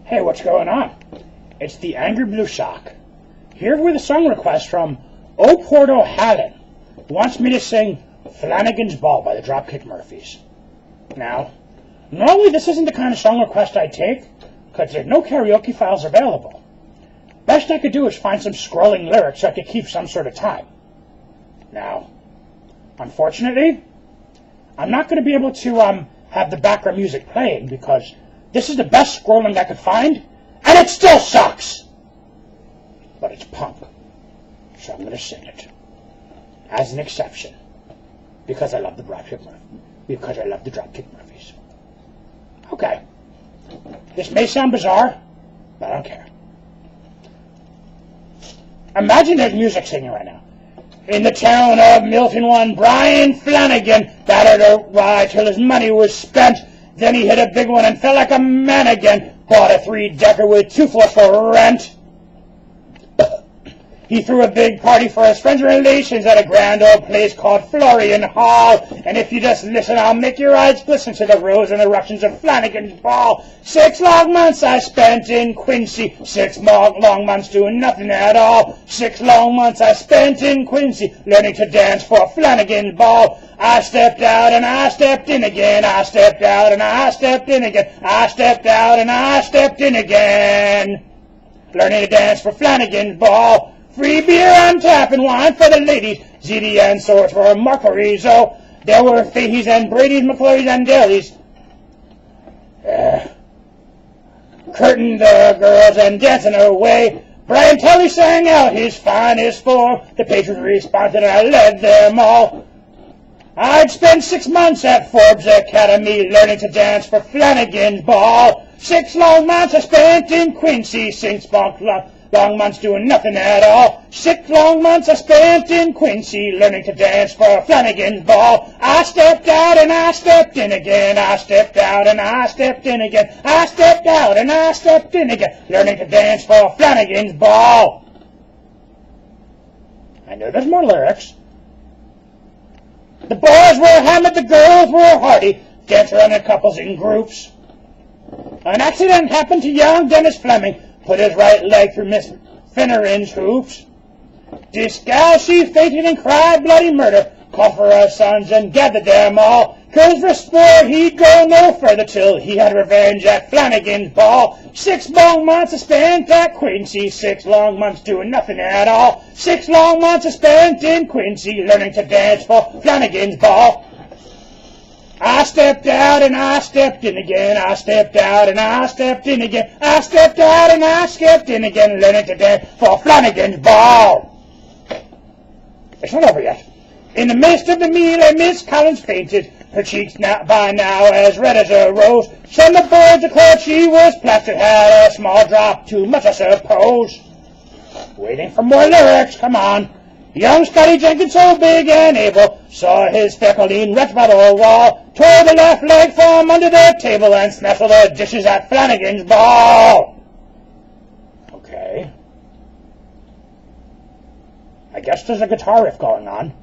Hey, what's going on? It's the Angry Blue Shock, here with a song request from Porto Hallen, who wants me to sing Flannigans Ball by the Dropkick Murphys. Now, normally this isn't the kind of song request I take, because there's no karaoke files available. Best I could do is find some scrolling lyrics so I could keep some sort of time. Now, unfortunately, I'm not going to be able to have the background music playing because this is the best scrolling I could find, and it still sucks! But it's punk, so I'm going to sing it. As an exception. Because I love the Dropkick Murphys. Okay. This may sound bizarre, but I don't care. Imagine there's music singing right now. In the town of Milton, one Brian Flanagan battered a ride till his money was spent. Then he hit a big one and felt like a man again. Bought a 3-decker with 2 floors for rent. He threw a big party for his friends and relations at a grand old place called Florian Hall. And if you just listen, I'll make your eyes glisten to the roars and eruptions of Flanagan's Ball. 6 long months I spent in Quincy. 6 long months doing nothing at all. 6 long months I spent in Quincy, learning to dance for Flanagan's Ball. I stepped out and I stepped in again. I stepped out and I stepped in again. I stepped out and I stepped in again. Learning to dance for Flanagan's Ball. Free beer on tap and wine for the ladies. ZD and swords for Margarizzo. There were Fahey's and Brady's, McClory's and Daly's. Curtain the girls and dancing away. Brian Tully sang out his finest form. The patrons responded and I led them all. I'd spent 6 months at Forbes Academy learning to dance for Flanagan's Ball. 6 long months I spent in Quincy. 6 long months doing nothing at all. 6 long months I spent in Quincy learning to dance for Flanagan's Ball. I stepped out and I stepped in again. I stepped out and I stepped in again. I stepped out and I stepped in again, learning to dance for Flanagan's Ball. I know there's more lyrics. The boys were hammered, the girls were hearty, danced around in couples in groups. An accident happened to young Dennis Fleming, put his right leg through Miss Finneran's hoops. This gal, she fainted and cried bloody murder, called for her sons and gathered them all. 'Cause for sport he'd go no further till he had revenge at Flanagan's Ball. 6 long months I spent at Quincy, 6 long months doing nothing at all. 6 long months I spent in Quincy learning to dance for Flanagan's Ball. I stepped out and I stepped in again. I stepped out and I stepped in again. I stepped out and I stepped in again, learning to dance for Flanagan's Ball. It's not over yet. In the midst of the melee, Miss Collins fainted, her cheeks by now as red as a rose. Some of the boys declared she was plastered, had a small drop, too much I suppose. Waiting for more lyrics, come on. Young Scotty Jenkins, so big and able, saw his faculty wrecked by the wall, tore the left leg from under the table and smashed all the dishes at Flanagan's Ball. Okay. I guess there's a guitar riff going on.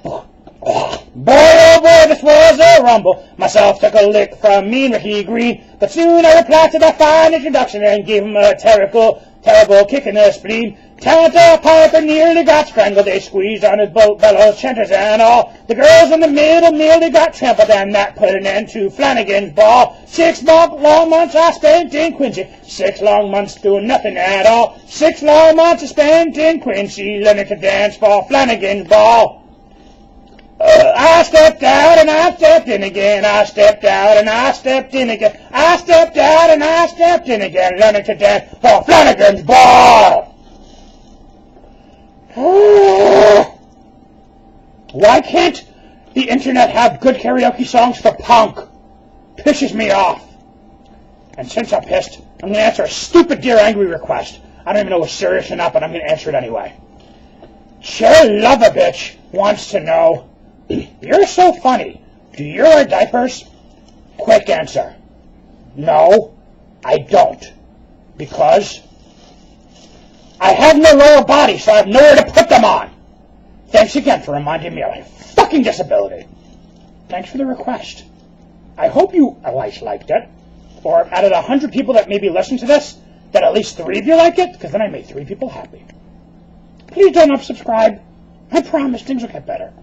Boy, oh boy, this was a rumble. Myself took a lick from mean Ricky Green, but soon I replied to that fine introduction and gave him a terrible kick in the spleen. Talent Piper nearly got strangled. They squeezed on his boat, bellows, chanters, and all. The girls in the middle nearly got trampled, and that put an end to Flanagan's Ball. 6 long months I spent in Quincy. 6 long months doing nothing at all. 6 long months I spent in Quincy learning to dance for Flanagan's Ball. I stepped out and I stepped in again. I stepped out and I stepped in again. I stepped out and I stepped in again, learning to dance for Flanagan's Ball. Why can't the internet have good karaoke songs for punk? Pisses me off. And since I'm pissed, I'm going to answer a stupid Dear Angry request. I don't even know if it's serious or not, but I'm going to answer it anyway. Cherry Lover Bitch wants to know, you're so funny. Do you wear diapers? Quick answer. No, I don't. Because I have no lower body, so I have nowhere to put them on. Thanks again for reminding me of my fucking disability. Thanks for the request. I hope you at least liked it. or out of the 100 people that maybe listen to this, that at least 3 of you like it, because then I made 3 people happy. Please don't unsubscribe. I promise things will get better.